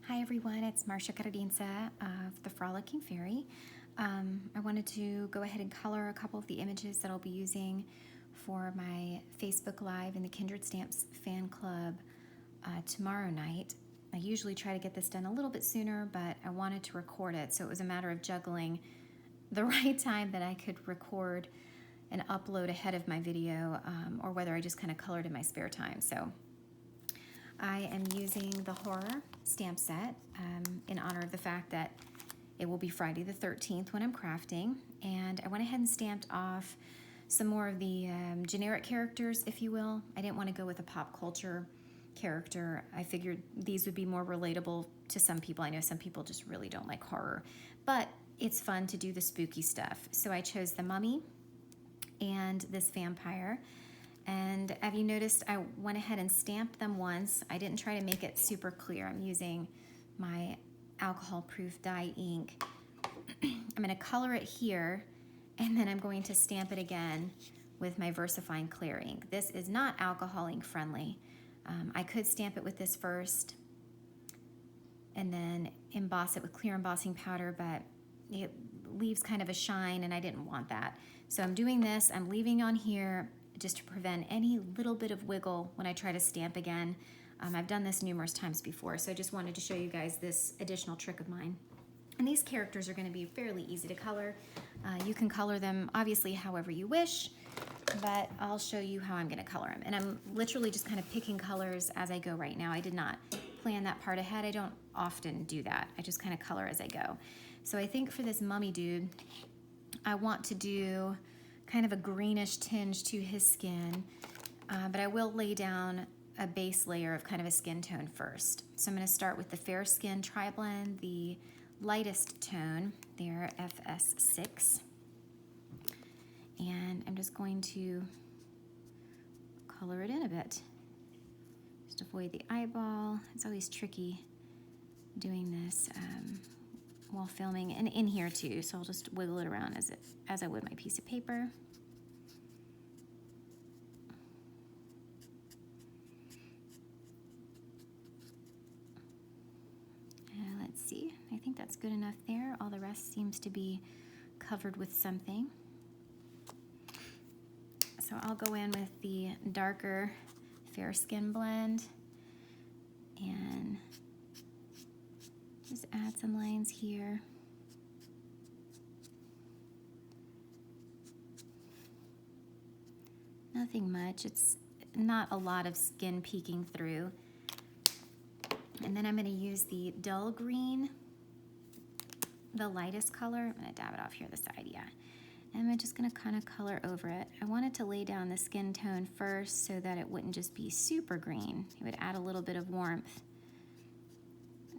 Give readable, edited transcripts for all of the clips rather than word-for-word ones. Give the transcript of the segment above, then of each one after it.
Hi everyone, it's Marcia Caradinza of The Frolicking Fairy. I wanted to go ahead and color a couple of the images that I'll be using for my Facebook Live in the Kindred Stamps fan club tomorrow night. I usually try to get this done a little bit sooner, but I wanted to record it, so it was a matter of juggling the right time that I could record and upload ahead of my video, or whether I just kind of colored in my spare time. So I am using the horror stamp set in honor of the fact that it will be Friday the 13th when I'm crafting, and I went ahead and stamped off some more of the generic characters, if you will. I didn't want to go with a pop culture character. I figured these would be more relatable to some people. I know some people just really don't like horror, but it's fun to do the spooky stuff. So I chose the mummy and this vampire. And have you noticed I went ahead and stamped them once. I didn't try to make it super clear. I'm using my alcohol-proof dye ink. I'm going to color it here, and then I'm going to stamp it again with my VersaFine clear ink. This is not alcohol ink friendly. I could stamp it with this first and then emboss it with clear embossing powder, but it leaves kind of a shine, and I didn't want that. So I'm doing this. I'm leaving on here just to prevent any little bit of wiggle when I try to stamp again. I've done this numerous times before, so I just wanted to show you guys this additional trick of mine. And these characters are going to be fairly easy to color. You can color them obviously however you wish, but I'll show you how I'm going to color them. And I'm literally just kind of picking colors as I go right now. I did not plan that part ahead. I don't often do that. I just kind of color as I go. So I think for this mummy dude, I want to do kind of a greenish tinge to his skin, but I will lay down a base layer of kind of a skin tone first. So I'm going to start with the Fair Skin TriBlend, the lightest tone there, FS6. And I'm just going to color it in a bit. Just avoid the eyeball. It's always tricky doing this while filming, and in here too, so I'll just wiggle it around as I would my piece of paper. Let's see, I think that's good enough there. All the rest seems to be covered with something. So I'll go in with the darker Fair Skin blend and just add some lines here. Nothing much. It's not a lot of skin peeking through. And then I'm going to use the dull green, the lightest color. I'm going to dab it off here on the side, yeah. And I'm just going to kind of color over it. I wanted to lay down the skin tone first so that it wouldn't just be super green. It would add a little bit of warmth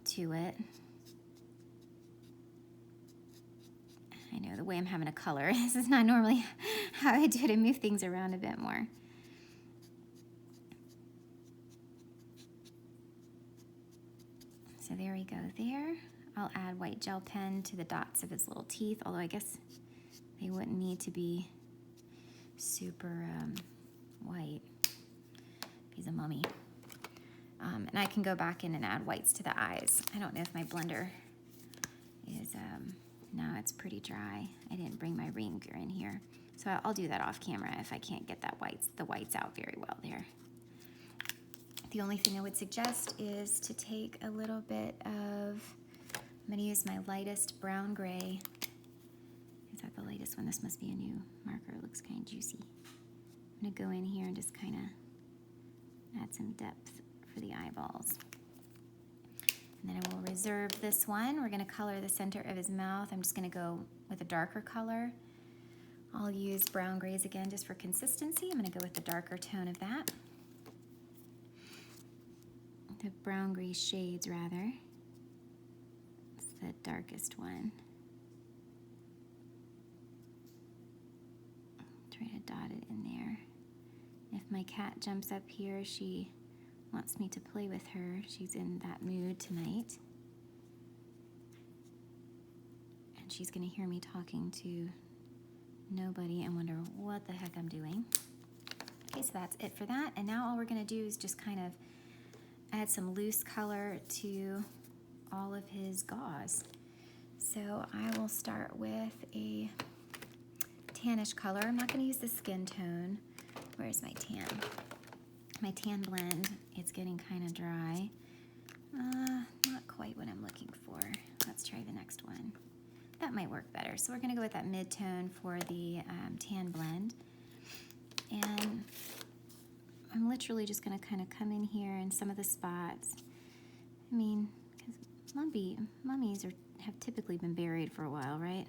to it. I know the way I'm having to color, this is not normally how I do to move things around a bit more. So there we go there. I'll add white gel pen to the dots of his little teeth, although I guess they wouldn't need to be super white. He's a mummy. And I can go back in and add whites to the eyes. I don't know if my blender is, no, it's pretty dry. I didn't bring my ringer in here. So I'll do that off camera if I can't get the whites out very well there. The only thing I would suggest is to take a little bit of, I'm gonna use my lightest brown gray. Is that the latest one? This must be a new marker. It looks kind of juicy. I'm gonna go in here and just kind of add some depth for the eyeballs. And then I will reserve this one. We're gonna color the center of his mouth. I'm just gonna go with a darker color. I'll use brown grays again just for consistency. I'm gonna go with the darker tone of that. The brown gray shades rather. It's the darkest one. Try to dot it in there. If my cat jumps up here, she wants me to play with her. She's in that mood tonight. And she's gonna hear me talking to nobody and wonder what the heck I'm doing. Okay, so that's it for that. And now all we're gonna do is just kind of add some loose color to all of his gauze. So I will start with a tannish color. I'm not going to use the skin tone. Where's my tan? My tan blend, it's getting kind of dry. Not quite what I'm looking for. Let's try the next one. That might work better. So we're going to go with that mid-tone for the tan blend. And I'm literally just going to kind of come in here in some of the spots. I mean, because mummies have typically been buried for a while, right?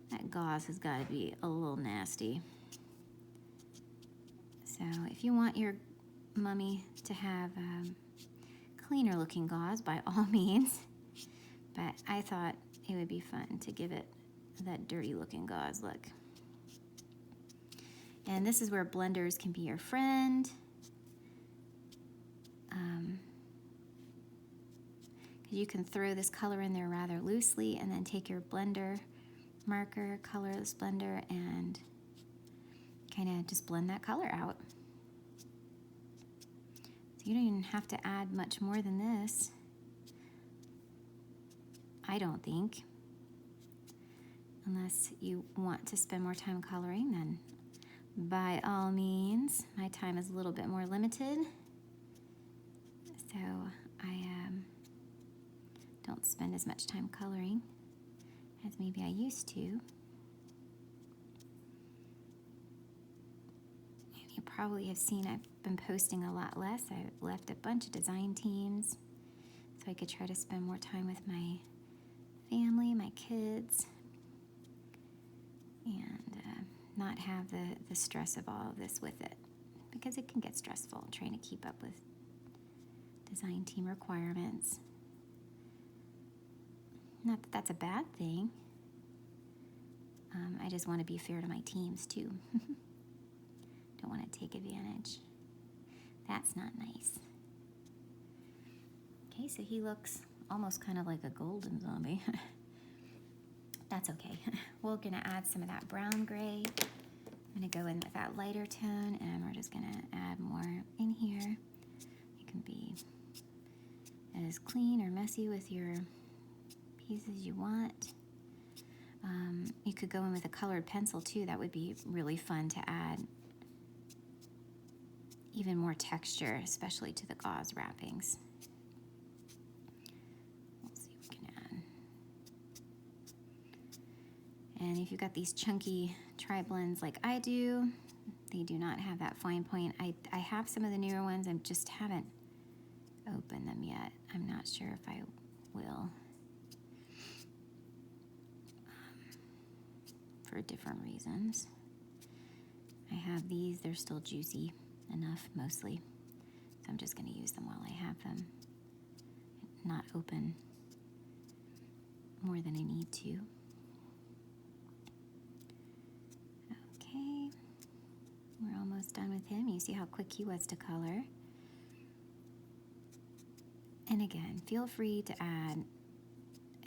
That gauze has got to be a little nasty. So if you want your mummy to have cleaner looking gauze, by all means. But I thought it would be fun to give it that dirty looking gauze look. And this is where blenders can be your friend. You can throw this color in there rather loosely and then take your blender marker, color this blender, and kind of just blend that color out. So you don't even have to add much more than this, I don't think. Unless you want to spend more time coloring, then by all means. My time is a little bit more limited, so I don't spend as much time coloring as maybe I used to. And you probably have seen I've been posting a lot less. I left a bunch of design teams so I could try to spend more time with my family, my kids, and not have the stress of all of this with it, because it can get stressful trying to keep up with design team requirements. Not that that's a bad thing. I just want to be fair to my teams too. Don't want to take advantage. That's not nice. Okay, so he looks almost kind of like a golden zombie. That's okay. We're going to add some of that brown gray. I'm going to go in with that lighter tone, and we're just going to add more in here. You can be as clean or messy with your pieces you want. You could go in with a colored pencil too. That would be really fun to add even more texture, especially to the gauze wrappings. Let's see what we can add. And if you've got these chunky TriBlends like I do, they do not have that fine point. I have some of the newer ones. I just haven't opened them yet. I'm not sure if I will. For different reasons. I have these, they're still juicy enough mostly, so I'm just going to use them while I have them, not open more than I need to. Okay, we're almost done with him. You see how quick he was to color. And again, feel free to add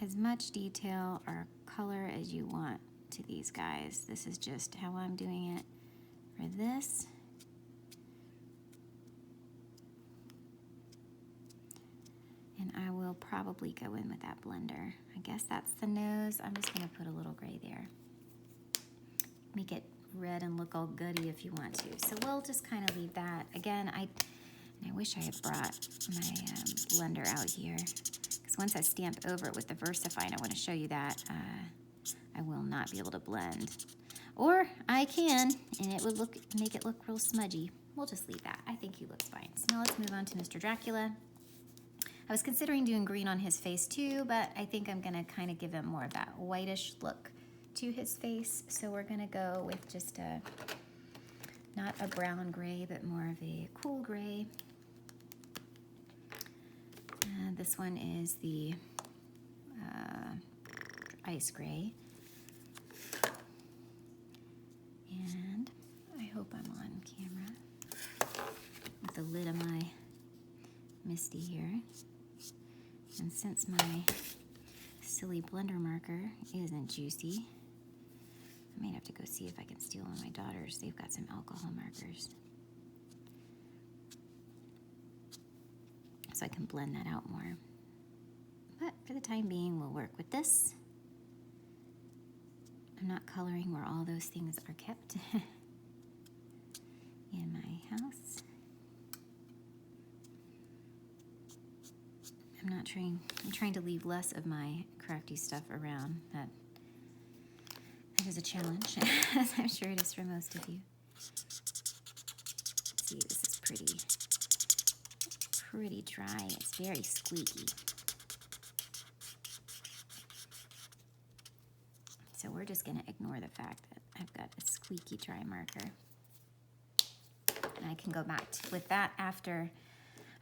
as much detail or color as you want to these guys. This is just how I'm doing it for this. And I will probably go in with that blender. I guess that's the nose. I'm just going to put a little gray there. Make it red and look all goody if you want to. So we'll just kind of leave that. Again, I wish I had brought my blender out here, because once I stamp over it with the VersaFine, I want to show you that I will not be able to blend. Or I can, and it would make it look real smudgy. We'll just leave that. I think he looks fine. So now let's move on to Mr. Dracula. I was considering doing green on his face too, but I think I'm gonna kind of give him more of that whitish look to his face. So we're gonna go with just not a brown gray, but more of a cool gray. This one is the ice gray. And I hope I'm on camera with the lid of my Misty here. And since my silly blender marker isn't juicy, I might have to go see if I can steal one of my daughters. They've got some alcohol markers, so I can blend that out more. But for the time being, we'll work with this. I'm not coloring where all those things are kept in my house. I'm trying to leave less of my crafty stuff around. That is a challenge, as I'm sure it is for most of you. Let's see, this is pretty dry. It's very squeaky. So we're just going to ignore the fact that I've got a squeaky dry marker. And I can go back with that after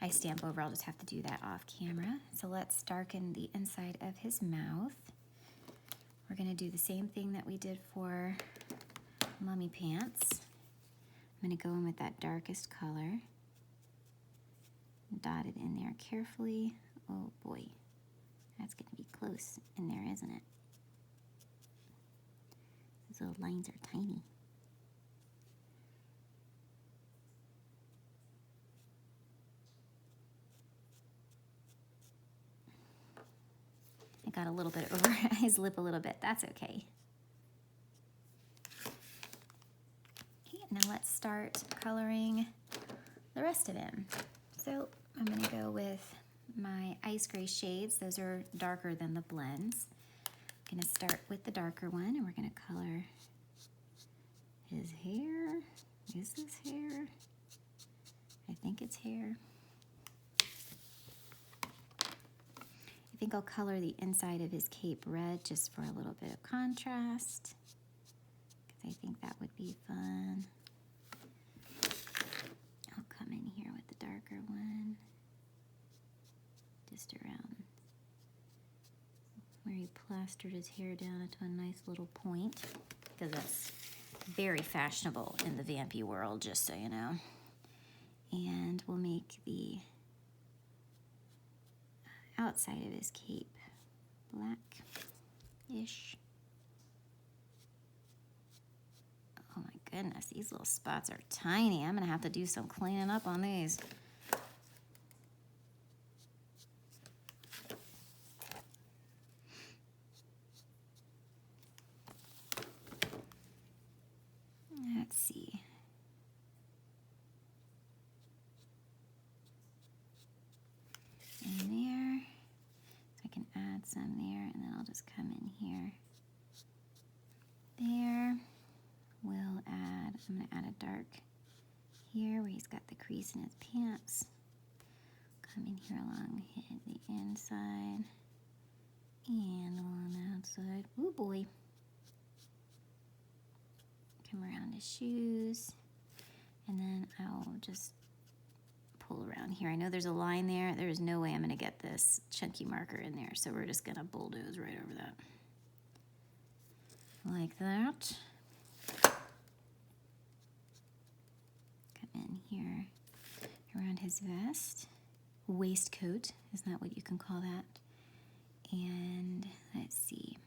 I stamp over. I'll just have to do that off camera. So let's darken the inside of his mouth. We're going to do the same thing that we did for Mummy Pants. I'm going to go in with that darkest color. Dot it in there carefully. Oh boy, that's going to be close in there, isn't it? Those little lines are tiny. I got a little bit over his lip a little bit. That's okay. Okay, now let's start coloring the rest of him. So I'm going to go with my ice gray shades. Those are darker than the blends. I'm going to start with the darker one, and we're going to color his hair. Is this hair? I think it's hair. I think I'll color the inside of his cape red just for a little bit of contrast, because I think that would be fun. I'll come in here with the darker one, just around where he plastered his hair down into a nice little point, because that's very fashionable in the vampy world, just so you know. And we'll make the outside of his cape black-ish. Oh my goodness, these little spots are tiny. I'm gonna have to do some cleaning up on these. Let's see. In there, so I can add some there, and then I'll just come in here. There, we'll add, I'm going to add a dark here where he's got the crease in his pants. Come in here along the inside and on the outside. Ooh boy. Come around his shoes, and then I'll just pull around here. I know there's a line there. There's no way I'm going to get this chunky marker in there, so we're just going to bulldoze right over that. Like that. Come in here around his vest. Waistcoat, isn't that what you can call that? And let's see.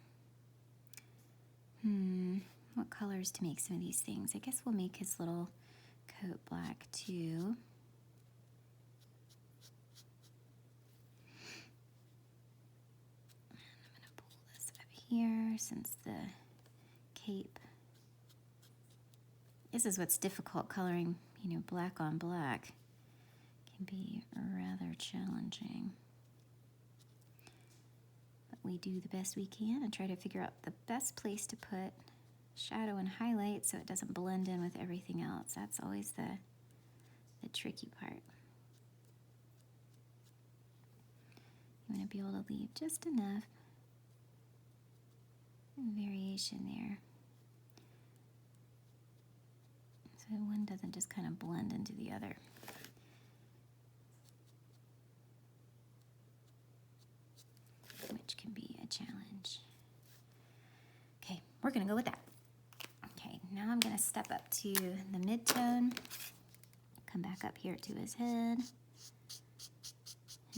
What colors to make some of these things? I guess we'll make his little coat black too. I'm going to pull this up here since the cape. This is what's difficult, coloring, black on black can be rather challenging. But we do the best we can and try to figure out the best place to put shadow and highlight so it doesn't blend in with everything else. That's always the tricky part. You want to be able to leave just enough variation there so one doesn't just kind of blend into the other. Which can be a challenge. Okay, we're going to go with that. Okay, now I'm going to step up to the mid-tone, come back up here to his head,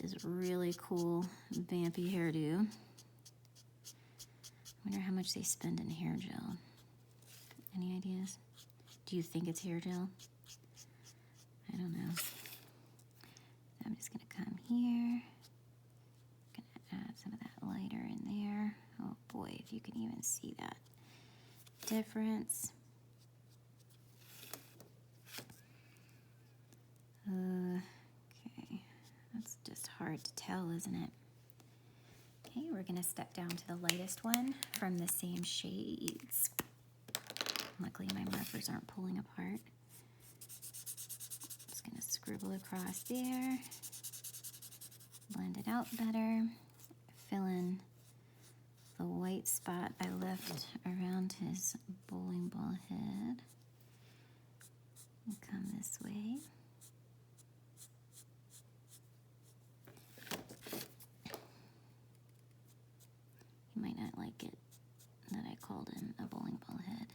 his really cool vampy hairdo. I wonder how much they spend in hair gel. Any ideas? Do you think it's hair gel? I don't know. I'm just going to come here, going to add some of if you can even see that difference. Okay, that's just hard to tell, isn't it? Okay, we're gonna step down to the lightest one from the same shades. Luckily my markers aren't pulling apart. Just gonna scribble across there, blend it out better, fill in the white spot I left around his bowling ball head. And come this way. He might not like it that I called him a bowling ball head.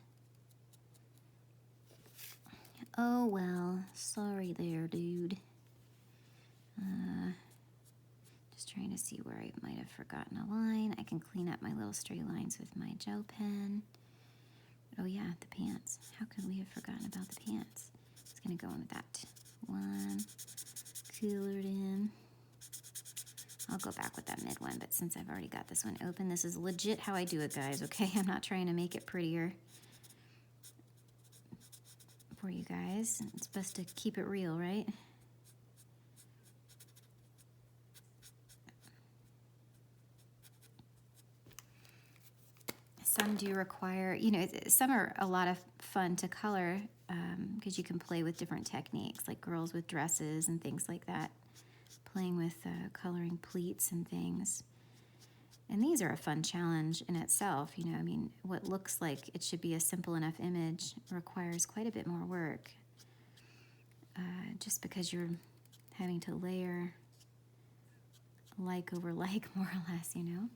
Oh well, sorry there, dude. Just trying to see where I might have forgotten a line. I can clean up my little stray lines with my gel pen. Oh yeah, the pants. How could we have forgotten about the pants? It's gonna go in with that one, colored in. I'll go back with that mid one, but since I've already got this one open, this is legit how I do it, guys, okay? I'm not trying to make it prettier for you guys. It's best to keep it real, right? Some do require, you know, some are a lot of fun to color because you can play with different techniques, like girls with dresses and things like that, playing with coloring pleats and things. And these are a fun challenge in itself, you know, I mean, what looks like it should be a simple enough image requires quite a bit more work, just because you're having to layer like over like, more or less, you know.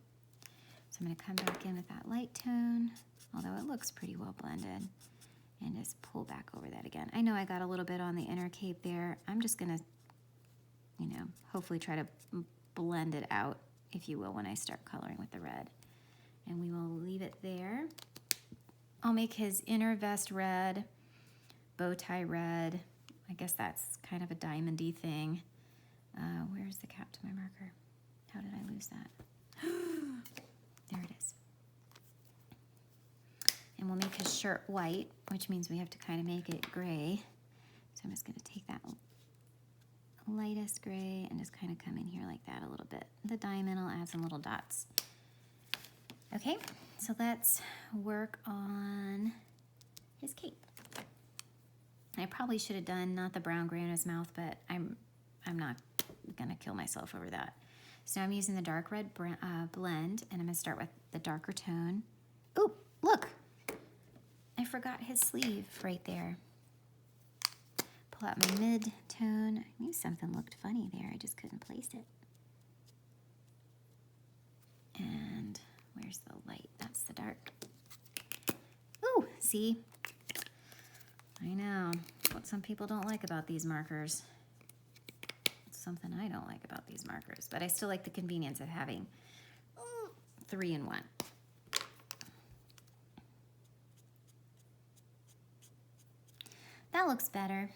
So I'm going to come back in with that light tone, although it looks pretty well blended, and just pull back over that again. I know I got a little bit on the inner cape there. I'm just going to, you know, hopefully try to blend it out, if you will, when I start coloring with the red. And we will leave it there. I'll make his inner vest red, bow tie red. I guess that's kind of a diamondy thing. Where's the cap to my marker? How did I lose that? There it is. And we'll make his shirt white, which means we have to kind of make it gray. So I'm just going to take that lightest gray and just kind of come in here like that a little bit. The diamond, I'll add some little dots. Okay, so let's work on his cape. I probably should have done not the brown gray in his mouth, but I'm not going to kill myself over that. So now I'm using the dark red blend, and I'm going to start with the darker tone. Ooh, look! I forgot his sleeve right there. Pull out my mid-tone. I knew something looked funny there. I just couldn't place it. And where's the light? That's the dark. Ooh, see? I know what some people don't like about these markers. It's something I don't like about these markers, but I still like the convenience of having 3 in 1. That looks better.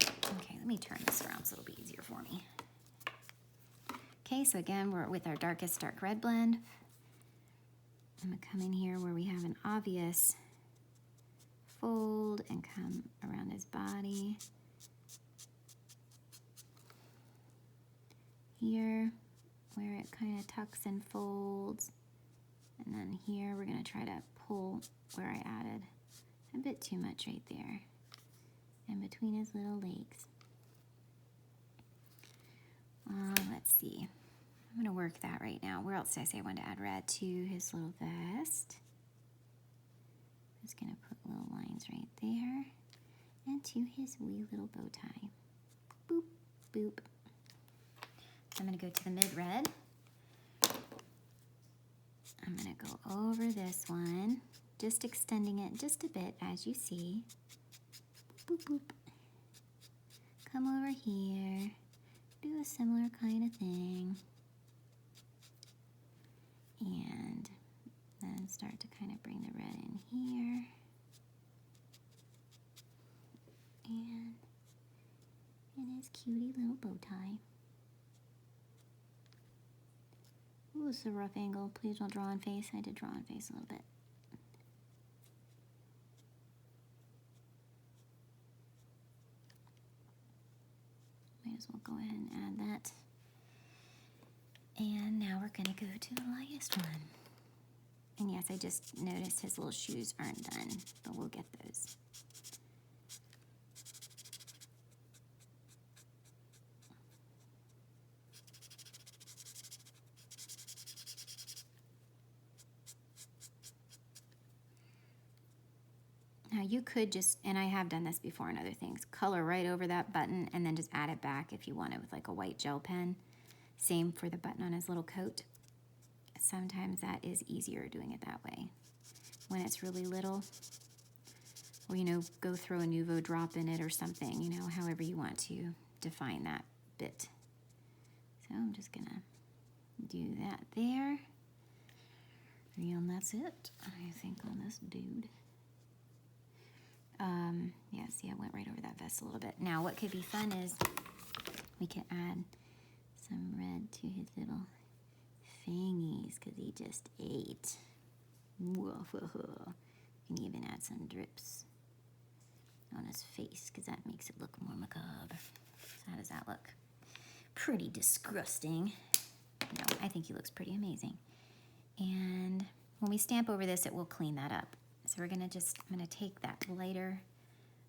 Okay, let me turn this around so it'll be easier for me. Okay, so again, we're with our darkest dark red blend. I'm gonna come in here where we have an obvious fold and come around his body. Here, where it kind of tucks and folds. And then here, we're gonna try to pull where I added a bit too much right there, in between his little legs. Let's see. I'm gonna work that right now. Where else did I say I wanted to add red? To his little vest. Just gonna put little lines right there. And to his wee little bow tie. Boop, boop. So I'm gonna go to the mid-red. I'm gonna go over this one, just extending it just a bit, as you see. Boop, boop. Come over here, do a similar kind of thing. And then start to kind of bring the red in here. And in his cutie little bow tie. this is a rough angle. Please don't draw on face. I did draw on face a little bit. Might as well go ahead and add that. And now we're gonna go to the lightest one. And yes, I just noticed his little shoes aren't done, but we'll get those. Now you could just, and I have done this before in other things, color right over that button and then just add it back if you want it with like a white gel pen. Same for the button on his little coat. Sometimes that is easier doing it that way. When it's really little, or you know, go throw a Nuvo drop in it or something, you know, however you want to define that bit. So I'm just gonna do that there. And that's it, I think, on this dude. Yeah, see, I went right over that vest a little bit. Now, what could be fun is we could add some red to his little fangies because he just ate. Whoa, whoa, whoa. You can even add some drips on his face because that makes it look more macabre. So how does that look? Pretty disgusting. No, I think he looks pretty amazing. And when we stamp over this, it will clean that up. So we're gonna just, I'm gonna take that lighter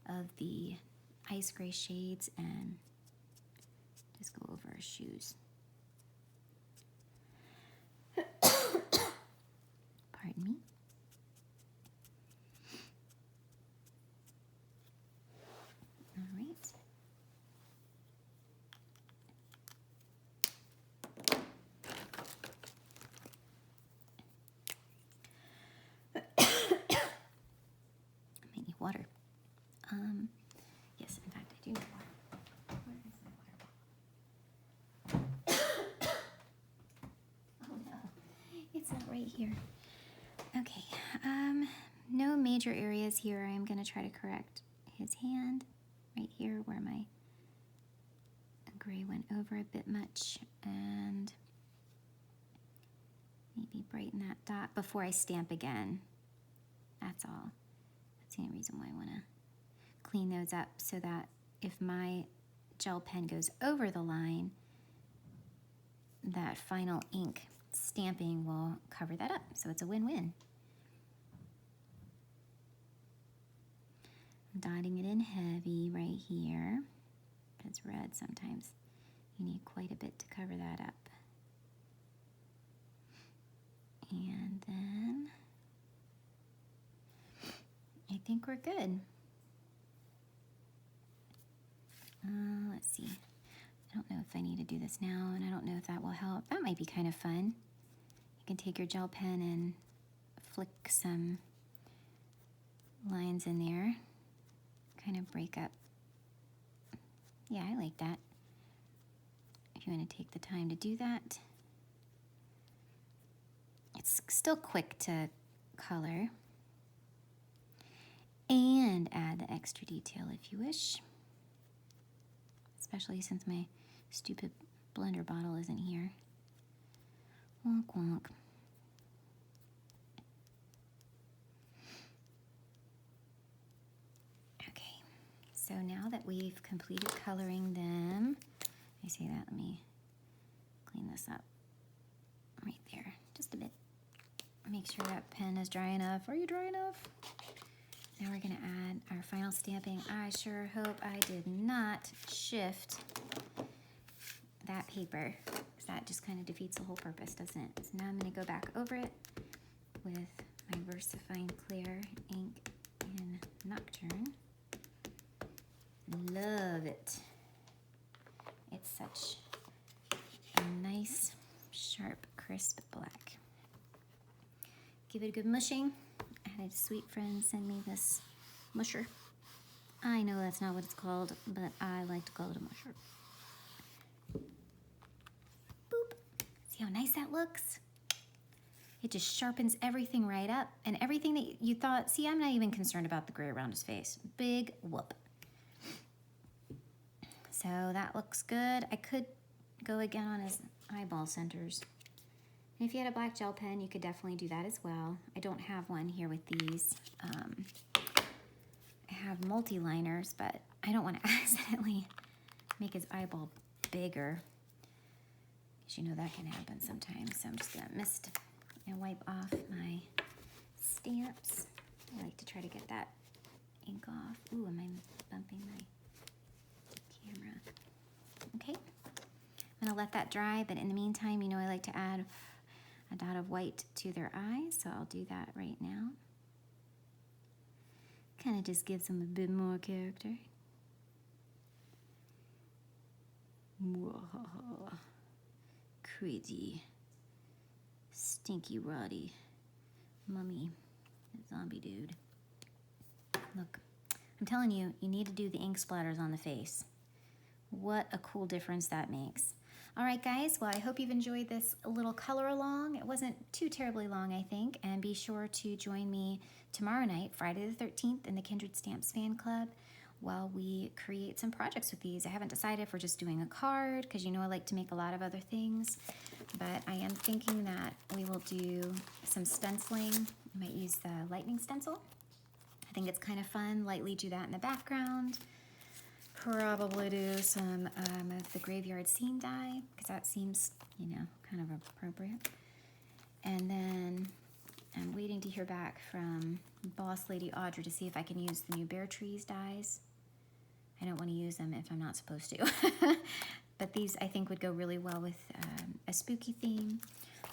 of the ice gray shades and just go over his shoes. Pardon me. All right. Water. Yes, in fact, I do need water. Where is my water bottle? Oh no, it's not right here. Okay, no major areas here. I'm gonna try to correct his hand right here where my gray went over a bit much, and maybe brighten that dot before I stamp again. That's all. That's the only reason why I want to clean those up so that if my gel pen goes over the line, that final ink stamping will cover that up. So it's a win-win. I'm dotting it in heavy right here. If it's red, sometimes you need quite a bit to cover that up. And then I think we're good. Let's see. I don't know if I need to do this now, and I don't know if that will help. That might be kind of fun. You can take your gel pen and flick some lines in there. Kind of break up. Yeah, I like that. If you want to take the time to do that. It's still quick to color. And add the extra detail if you wish. Especially since my stupid blender bottle isn't here. Wonk wonk. Okay, so now that we've completed coloring them, I say that, let me clean this up right there, just a bit. Make sure that pen is dry enough. Are you dry enough? Now we're gonna add our final stamping. I sure hope I did not shift that paper, because that just kind of defeats the whole purpose, doesn't it? So now I'm gonna go back over it with my VersaFine Clear ink in Nocturne. Love it. It's such a nice, sharp, crisp black. Give it a good mushing. I had a sweet friend send me this musher. I know that's not what it's called, but I like to call it a musher. Boop. See how nice that looks? It just sharpens everything right up, and everything that you thought, see, I'm not even concerned about the gray around his face. Big whoop. So that looks good. I could go again on his eyeball centers And if you had a black gel pen, you could definitely do that as well. I don't have one here with these. I have multi-liners, but I don't want to accidentally make his eyeball bigger, because you know that can happen sometimes. So I'm just gonna mist and wipe off my stamps. I like to try to get that ink off. Ooh, am I bumping my camera? Okay, I'm gonna let that dry, but in the meantime, you know I like to add a dot of white to their eyes, so I'll do that right now. Kind of just gives them a bit more character. Whoa. Crazy, stinky, roddy, mummy, zombie dude. Look, I'm telling you, you need to do the ink splatters on the face. What a cool difference that makes. All right, guys, well, I hope you've enjoyed this little color along. It wasn't too terribly long, I think, and be sure to join me tomorrow night, Friday the 13th, in the Kindred Stamps fan club while we create some projects with these. I haven't decided if we're just doing a card, because you know I like to make a lot of other things, but I am thinking that we will do some stenciling. I might use the lightning stencil. I think it's kind of fun, lightly do that in the background. Probably do some of the graveyard scene die, because that seems, you know, kind of appropriate. And then I'm waiting to hear back from Boss Lady Audrey to see if I can use the new Bear Trees dies. I don't want to use them if I'm not supposed to. But these I think would go really well with a spooky theme,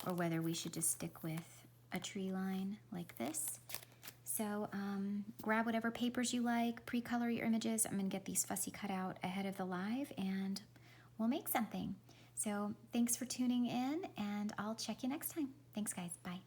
or whether we should just stick with a tree line like this. So grab whatever papers you like, pre-color your images. I'm gonna get these fussy cut out ahead of the live, and we'll make something. So thanks for tuning in, and I'll check you next time. Thanks, guys. Bye.